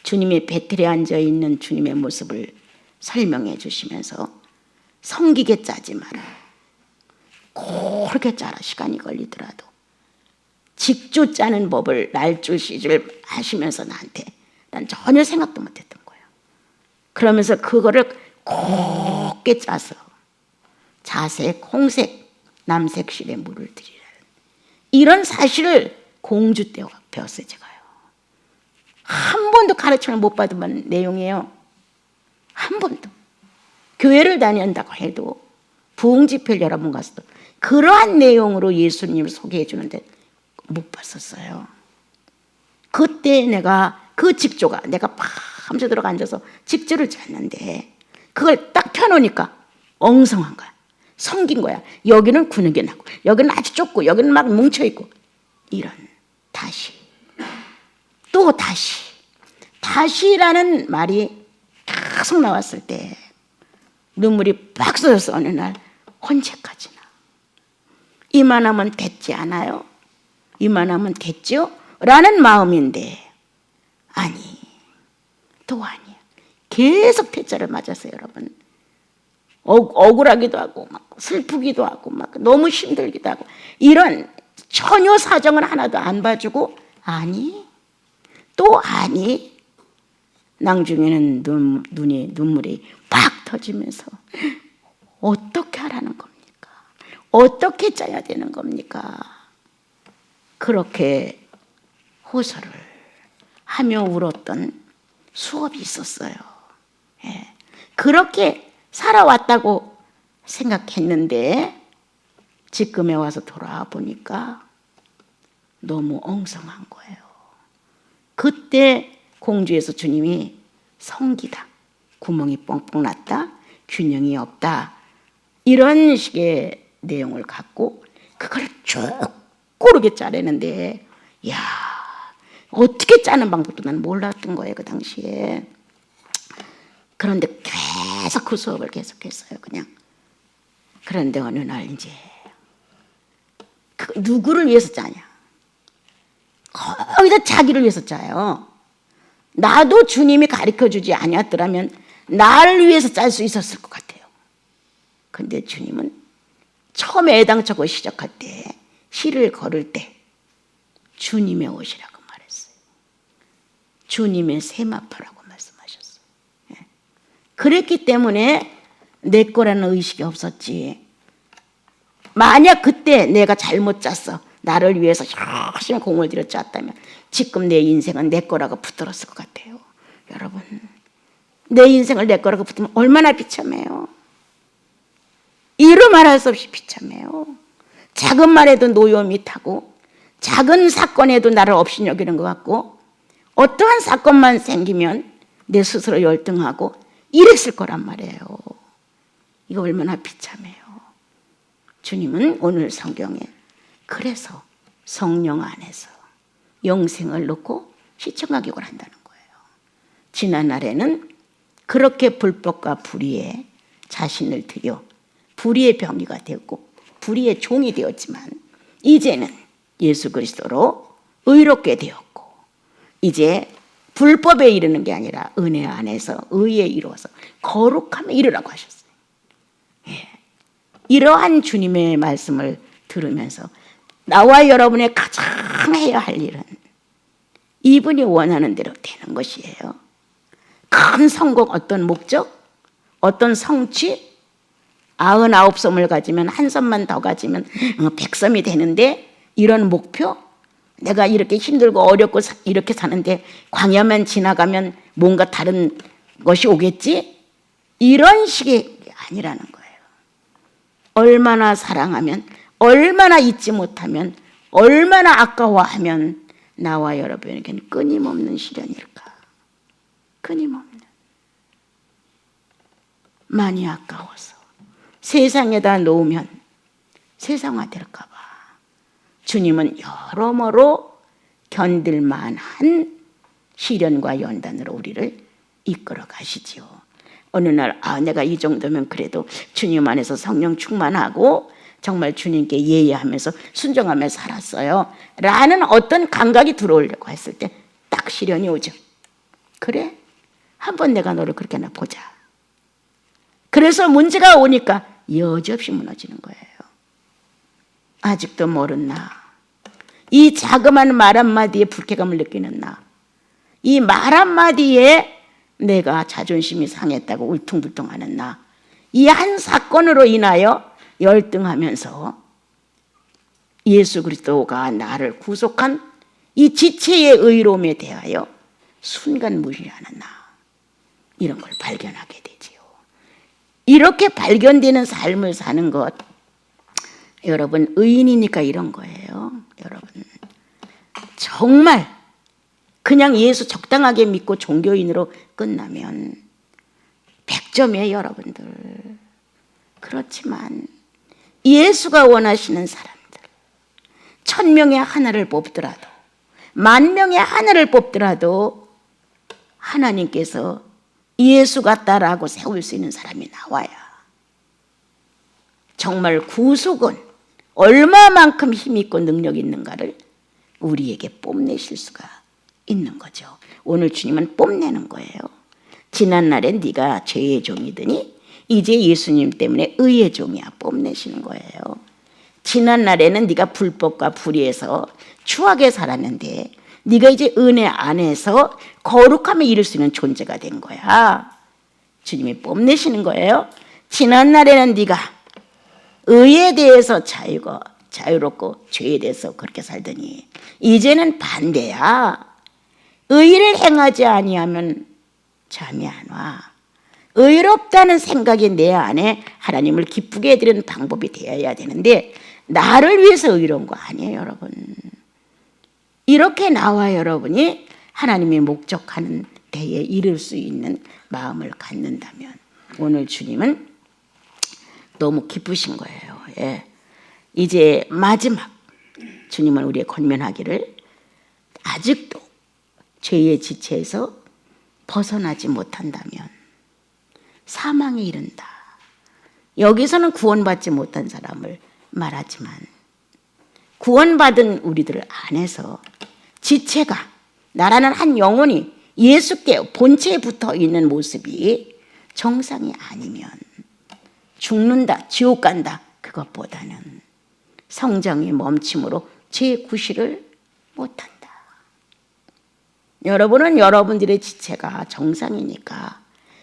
주님이 베틀에 앉아있는 주님의 모습을 설명해 주시면서 성기게 짜지 마라. 그렇게 짜라. 시간이 걸리더라도. 직조 짜는 법을 날줄 시줄 하시면서 나한테 난 전혀 생각도 못했던 거예요. 그러면서 그거를 곱게 짜서 자색, 홍색, 남색 실에 물을 들이라는 이런 사실을 공주 때 배웠어요. 제가요. 한 번도 가르침을 못 받은 내용이에요. 한 번도. 교회를 다닌다고 해도 부흥집회를 여러 번 갔어도 그러한 내용으로 예수님을 소개해 주는데 못 봤었어요. 그때 내가 그 직조가 내가 밤새도록 앉아서 직조를 짰는데 그걸 딱 펴놓으니까 엉성한 거야. 성긴 거야. 여기는 근육이 나고 여기는 아주 좁고 여기는 막 뭉쳐있고 이런 다시 또 다시라는 말이 계속 나왔을 때 눈물이 팍 쏟아서 어느 날 언제까지나 이만하면 됐지 않아요? 이만하면 됐죠? 라는 마음인데 아니 또 아니야. 계속 퇴짜를 맞았어요. 여러분. 억울하기도 하고 막 슬프기도 하고 막 너무 힘들기도 하고 이런 전혀 사정을 하나도 안 봐주고 아니 또 아니 나중에는 눈물이 팍 터지면서 어떻게 하라는 겁니까? 어떻게 짜야 되는 겁니까? 그렇게 호소를 하며 울었던 수업이 있었어요. 예. 그렇게 살아왔다고 생각했는데 지금에 와서 돌아와 보니까 너무 엉성한 거예요. 그때 공주에서 주님이 성기다, 구멍이 뻥뻥 났다, 균형이 없다 이런 식의 내용을 갖고 그걸 쭉 고르게 짜내는데 야 어떻게 짜는 방법도 난 몰랐던 거예요. 그 당시에. 그런데 계속 그 수업을 계속했어요. 그냥. 그런데 어느 날 이제 누구를 위해서 짜냐? 거기다 자기를 위해서 짜요. 나도 주님이 가르쳐주지 않았더라면 나를 위해서 짤 수 있었을 것 같아요. 근데 주님은 처음에 애당초고 시작할 때 시를 걸을 때 주님의 옷이라고 말했어요. 주님의 세마포라고 말씀하셨어요. 그랬기 때문에 내 거라는 의식이 없었지. 만약 그때 내가 잘못 짰어. 나를 위해서 열심히 공을 들여 짰다면 지금 내 인생은 내 거라고 붙들었을 것 같아요. 여러분, 내 인생을 내 거라고 붙으면 얼마나 비참해요. 이루 말할 수 없이 비참해요. 작은 말에도 노여움이 타고, 작은 사건에도 나를 없이 여기는 것 같고, 어떠한 사건만 생기면 내 스스로 열등하고 이랬을 거란 말이에요. 이거 얼마나 비참해요. 주님은 오늘 성경에 그래서 성령 안에서 영생을 놓고 시청하기를 한다는 거예요. 지난날에는 그렇게 불법과 불의에 자신을 들여 불의의 병이가 되었고 불의의 종이 되었지만, 이제는 예수 그리스도로 의롭게 되었고, 이제 불법에 이르는 게 아니라 은혜 안에서 의에 이루어서 거룩함에 이르라고 하셨어요. 예. 이러한 주님의 말씀을 들으면서 나와 여러분의 가장 해야 할 일은 이분이 원하는 대로 되는 것이에요. 큰 성공, 어떤 목적, 어떤 성취, 99섬을 가지면 한 섬만 더 가지면 100섬이 되는데, 이런 목표, 내가 이렇게 힘들고 어렵고 이렇게 사는데 광야만 지나가면 뭔가 다른 것이 오겠지? 이런 식이 아니라는 거예요. 얼마나 사랑하면, 얼마나 잊지 못하면, 얼마나 아까워하면 나와 여러분에게는 끊임없는 시련일까? 끊임없는. 많이 아까워서 세상에다 놓으면 세상화될까 봐 주님은 여러모로 견딜만한 시련과 연단으로 우리를 이끌어 가시지요. 어느 날 내가 이 정도면 그래도 주님 안에서 성령 충만하고 정말 주님께 예의하면서 순종하며 살았어요 라는 어떤 감각이 들어오려고 했을 때 딱 시련이 오죠. 그래? 한번 내가 너를 그렇게나 보자. 그래서 문제가 오니까 여지없이 무너지는 거예요. 아직도 모르나? 이 자그마한 말 한마디에 불쾌감을 느끼는 나, 이 말 한마디에 내가 자존심이 상했다고 울퉁불퉁하는 나, 이 한 사건으로 인하여 열등하면서 예수 그리스도가 나를 구속한 이 지체의 의로움에 대하여 순간 무시하는 나, 이런 걸 발견하게 되지요. 이렇게 발견되는 삶을 사는 것, 여러분 의인이니까 이런 거예요. 여러분 정말 그냥 예수 적당하게 믿고 종교인으로 끝나면 100점이에요 여러분들. 그렇지만 예수가 원하시는 사람들, 1000명의 하나를 뽑더라도 10,000명의 하나를 뽑더라도 하나님께서 예수 같다라고 세울 수 있는 사람이 나와야 정말 구속은 얼마만큼 힘있고 능력 있는가를 우리에게 뽐내실 수가 있는 거죠. 오늘 주님은 뽐내는 거예요. 지난날엔 네가 죄의 종이더니 이제 예수님 때문에 의의 종이야, 뽐내시는 거예요. 지난날에는 네가 불법과 불의에서 추하게 살았는데 네가 이제 은혜 안에서 거룩함에 이를 수 있는 존재가 된 거야. 주님이 뽐내시는 거예요. 지난날에는 네가 의에 대해서 자유롭고 죄에 대해서 그렇게 살더니 이제는 반대야. 의를 행하지 아니하면 잠이 안 와. 의롭다는 생각이 내 안에 하나님을 기쁘게 해드리는 방법이 되어야 되는데 나를 위해서 의로운 거 아니에요 여러분. 이렇게 나와 여러분이 하나님이 목적하는 데에 이를 수 있는 마음을 갖는다면 오늘 주님은 너무 기쁘신 거예요. 예. 이제 마지막 주님은 우리의 권면하기를 아직도 죄의 지체에서 벗어나지 못한다면 사망에 이른다. 여기서는 구원받지 못한 사람을 말하지만 구원받은 우리들 안에서 지체가 나라는 한 영혼이 예수께 본체에 붙어 있는 모습이 정상이 아니면 죽는다, 지옥 간다, 그것보다는 성장의 멈춤으로 제9시를 못한다. 여러분은 여러분들의 지체가 정상이니까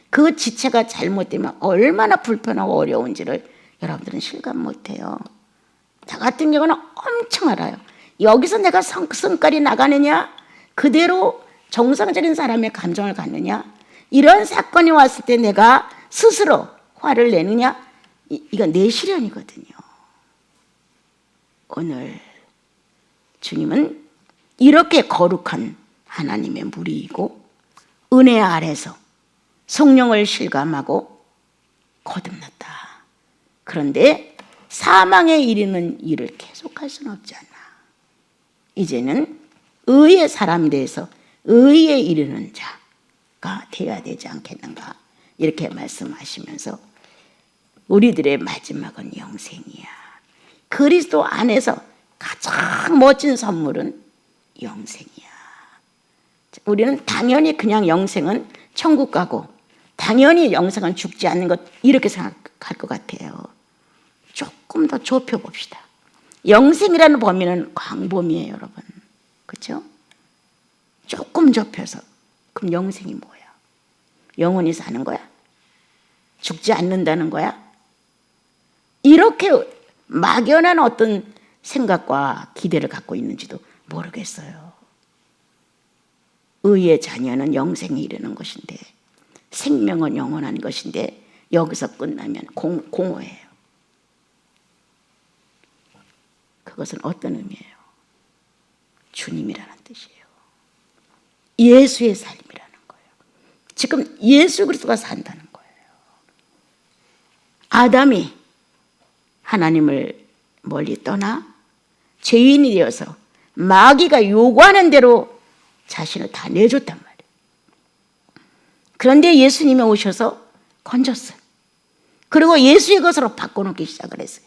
그 지체가 잘못되면 얼마나 불편하고 어려운지를 여러분들은 실감 못해요. 나 같은 경우는 엄청 알아요. 여기서 내가 성깔이 나가느냐, 그대로 정상적인 사람의 감정을 갖느냐, 이런 사건이 왔을 때 내가 스스로 화를 내느냐, 이건 내 시련이거든요. 오늘 주님은 이렇게 거룩한 하나님의 무리이고 은혜 아래서 성령을 실감하고 거듭났다. 그런데 사망에 이르는 일을 계속할 수는 없지 않나. 이제는 의의 사람에 대해서 의에 이르는 자가 되어야 되지 않겠는가, 이렇게 말씀하시면서 우리들의 마지막은 영생이야. 그리스도 안에서 가장 멋진 선물은 영생이야. 우리는 당연히 그냥 영생은 천국 가고 당연히 영생은 죽지 않는 것, 이렇게 생각할 것 같아요. 조금 더 좁혀봅시다. 영생이라는 범위는 광범위해요, 여러분. 그렇죠? 조금 좁혀서, 그럼 영생이 뭐야? 영원히 사는 거야? 죽지 않는다는 거야? 이렇게 막연한 어떤 생각과 기대를 갖고 있는지도 모르겠어요. 의의 자녀는 영생에 이르는 것인데, 생명은 영원한 것인데, 여기서 끝나면 공허해요. 그것은 어떤 의미예요? 주님이라는 뜻이에요. 예수의 삶이라는 거예요. 지금 예수 그리스도가 산다는 거예요. 아담이 하나님을 멀리 떠나 죄인이 되어서 마귀가 요구하는 대로 자신을 다 내줬단 말이에요. 그런데 예수님이 오셔서 건졌어요. 그리고 예수의 것으로 바꿔놓기 시작을 했어요.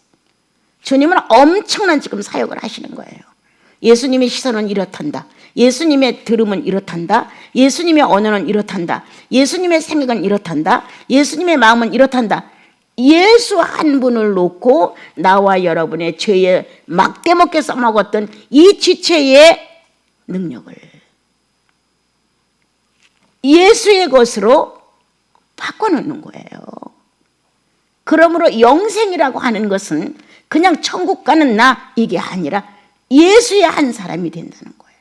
주님은 엄청난 지금 사역을 하시는 거예요. 예수님의 시선은 이렇단다. 예수님의 들음은 이렇단다. 예수님의 언어는 이렇단다. 예수님의 생각은 이렇단다. 예수님의 마음은 이렇단다. 예수 한 분을 놓고 나와 여러분의 죄에 막대먹게 써먹었던 이 지체의 능력을 예수의 것으로 바꿔놓는 거예요. 그러므로 영생이라고 하는 것은 그냥 천국 가는 나, 이게 아니라 예수의 한 사람이 된다는 거예요.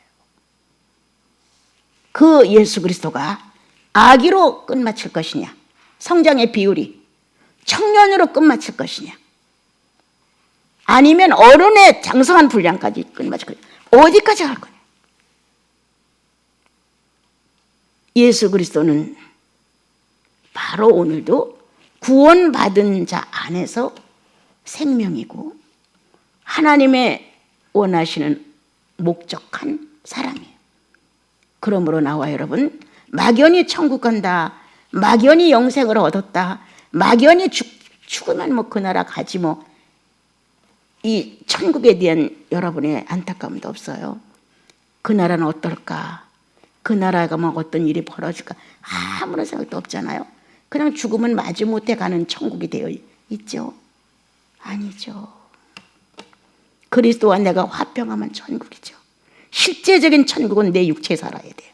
그 예수 그리스도가 아기로 끝마칠 것이냐, 성장의 비율이 청년으로 끝마칠 것이냐, 아니면 어른의 장성한 분량까지 끝마칠 것이냐, 어디까지 갈 거냐. 예수 그리스도는 바로 오늘도 구원받은 자 안에서 생명이고 하나님의 원하시는 목적한 사람이에요. 그러므로 나와 여러분, 막연히 천국 간다, 막연히 영생을 얻었다, 막연히 죽으면 뭐 그 나라 가지 뭐, 이 천국에 대한 여러분의 안타까움도 없어요. 그 나라는 어떨까? 그 나라가 뭐 어떤 일이 벌어질까? 아무런 생각도 없잖아요. 그냥 죽으면 마지못해 가는 천국이 되어 있죠? 아니죠. 그리스도와 내가 화평하면 천국이죠. 실제적인 천국은 내 육체에 살아야 돼요.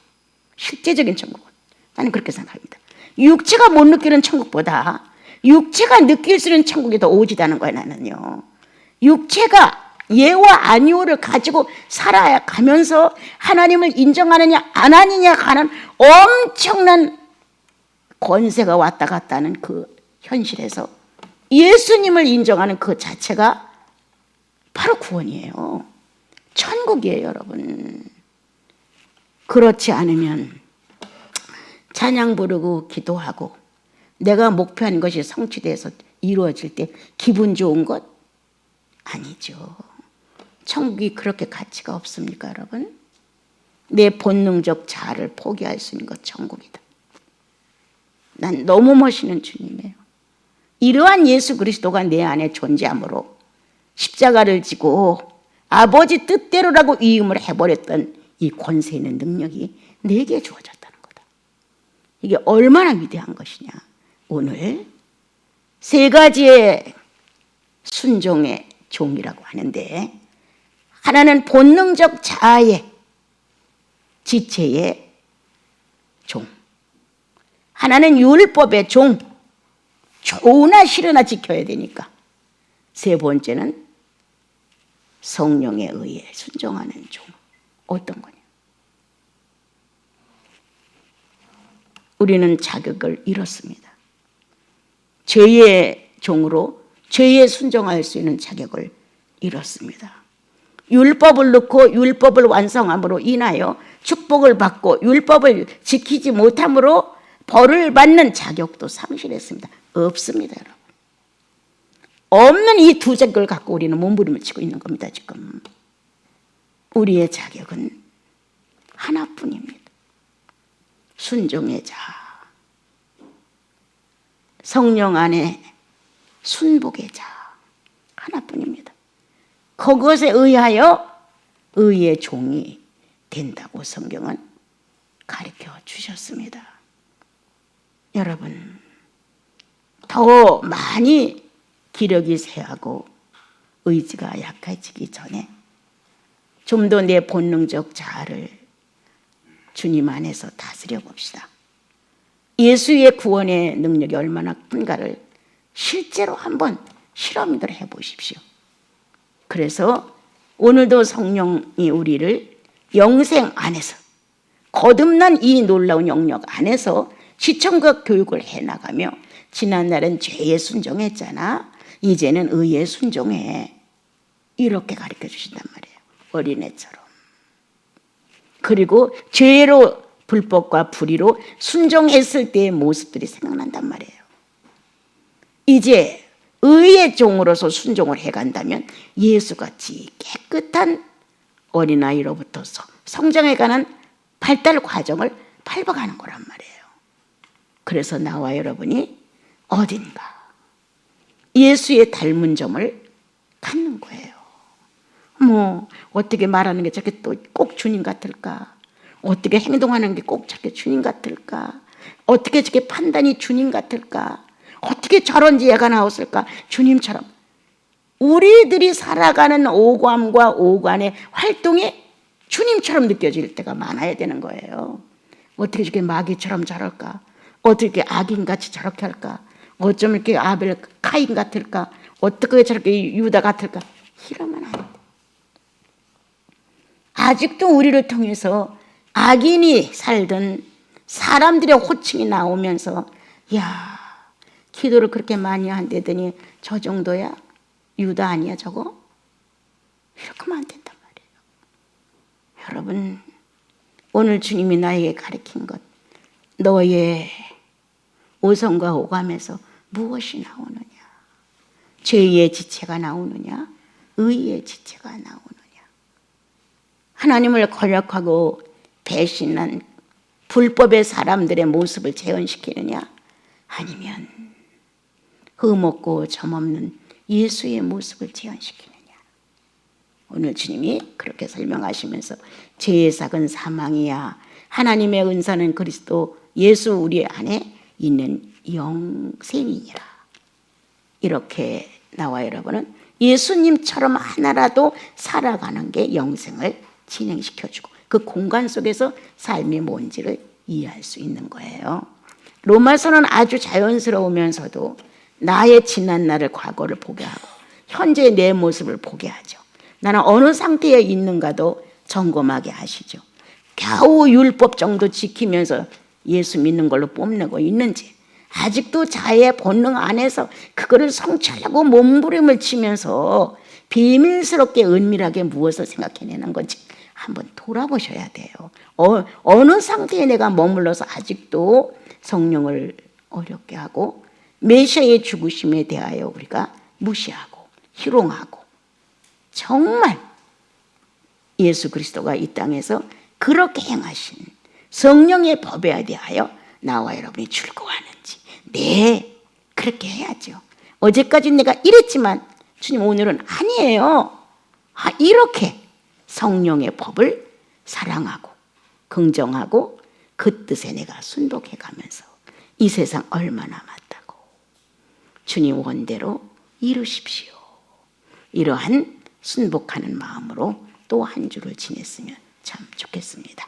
실제적인 천국은. 나는 그렇게 생각합니다. 육체가 못 느끼는 천국보다 육체가 느낄 수 있는 천국이 더 오지다는 거예요, 나는요. 육체가 예와 아니오를 가지고 살아가면서 하나님을 인정하느냐 안 하느냐가 하는 엄청난 권세가 왔다 갔다 하는 그 현실에서 예수님을 인정하는 그 자체가 바로 구원이에요. 천국이에요, 여러분. 그렇지 않으면 찬양 부르고 기도하고 내가 목표한 것이 성취돼서 이루어질 때 기분 좋은 것? 아니죠. 천국이 그렇게 가치가 없습니까, 여러분? 내 본능적 자아를 포기할 수 있는 것 천국이다. 난 너무 멋있는 주님이에요. 이러한 예수 그리스도가 내 안에 존재함으로 십자가를 지고 아버지 뜻대로라고 위임을 해버렸던 이 권세 있는 능력이 내게 주어졌다는 거다. 이게 얼마나 위대한 것이냐. 오늘 세 가지의 순종의 종이라고 하는데, 하나는 본능적 자아의 지체의 종, 하나는 율법의 종, 좋으나 싫으나 지켜야 되니까, 세 번째는 성령에 의해 순종하는 종. 어떤 거냐? 우리는 자격을 잃었습니다. 죄의 종으로 죄에 순종할 수 있는 자격을 잃었습니다. 율법을 넣고 율법을 완성함으로 인하여 축복을 받고 율법을 지키지 못함으로 벌을 받는 자격도 상실했습니다. 없습니다, 여러분. 없는 이 두 자격을 갖고 우리는 몸부림을 치고 있는 겁니다, 지금. 우리의 자격은 하나뿐입니다. 순종의 자. 성령 안에 순복의 자. 하나뿐입니다. 그것에 의하여 의의 종이 된다고 성경은 가르쳐 주셨습니다. 여러분, 더 많이 기력이 쇠하고 의지가 약해지기 전에 좀 더 내 본능적 자아를 주님 안에서 다스려 봅시다. 예수의 구원의 능력이 얼마나 큰가를 실제로 한번 실험들 해보십시오. 그래서 오늘도 성령이 우리를 영생 안에서 거듭난 이 놀라운 영역 안에서 시청과 교육을 해나가며 지난날은 죄에 순종했잖아. 이제는 의에 순종해. 이렇게 가르쳐 주신단 말이에요. 어린애처럼. 그리고 죄로 불법과 불의로 순종했을 때의 모습들이 생각난단 말이에요. 이제 의의 종으로서 순종을 해간다면 예수같이 깨끗한 어린아이로부터 성장해가는 발달 과정을 밟아가는 거란 말이에요. 그래서 나와 여러분이 어딘가 예수의 닮은 점을 갖는 거예요. 뭐 어떻게 말하는 게 저렇게 또 꼭 주님 같을까? 어떻게 행동하는 게 꼭 저렇게 주님 같을까? 어떻게 저렇게 판단이 주님 같을까? 어떻게 저런 지혜가 나왔을까? 주님처럼. 우리들이 살아가는 오감과 오관의 활동이 주님처럼 느껴질 때가 많아야 되는 거예요. 어떻게 저렇게 마귀처럼 저럴까? 어떻게 악인같이 저렇게 할까? 어쩜 이렇게 아벨 카인 같을까? 어떻게 저렇게 유다 같을까? 이러면 안 돼. 아직도 우리를 통해서 악인이 살던 사람들의 호칭이 나오면서 야, 기도를 그렇게 많이 한다더니 저 정도야? 유다 아니야 저거? 이렇게 하면 안 된단 말이에요. 여러분, 오늘 주님이 나에게 가르친 것, 너의 오성과 오감에서 무엇이 나오느냐? 죄의 지체가 나오느냐? 의의 지체가 나오느냐? 하나님을 거역하고 배신한 불법의 사람들의 모습을 재현시키느냐? 아니면 흠없고 점없는 예수의 모습을 재현시키느냐? 오늘 주님이 그렇게 설명하시면서 죄의 삭은 사망이야, 하나님의 은사는 그리스도 예수 우리 안에 있는 영생이니라. 이렇게 나와 여러분은 예수님처럼 하나라도 살아가는 게 영생을 진행시켜주고 그 공간 속에서 삶이 뭔지를 이해할 수 있는 거예요. 로마서는 아주 자연스러우면서도 나의 지난 날을 과거를 보게 하고 현재의 내 모습을 보게 하죠. 나는 어느 상태에 있는가도 점검하게 하시죠. 겨우 율법 정도 지키면서 예수 믿는 걸로 뽐내고 있는지, 아직도 자의 본능 안에서 그거를 성취하려고 몸부림을 치면서 비밀스럽게 은밀하게 무엇을 생각해내는 건지 한번 돌아보셔야 돼요. 어느 상태에 내가 머물러서 아직도 성령을 어렵게 하고 메시아의 죽으심에 대하여 우리가 무시하고 희롱하고, 정말 예수 그리스도가 이 땅에서 그렇게 행하신 성령의 법에 대하여 나와 여러분이 즐거워하는지. 네, 그렇게 해야죠. 어제까지 내가 이랬지만 주님 오늘은 아니에요. 이렇게 성령의 법을 사랑하고 긍정하고 그 뜻에 내가 순복해 가면서 이 세상 얼마나 맞다고 주님 원대로 이루십시오. 이러한 순복하는 마음으로 또 한 주를 지냈으면 참 좋겠습니다.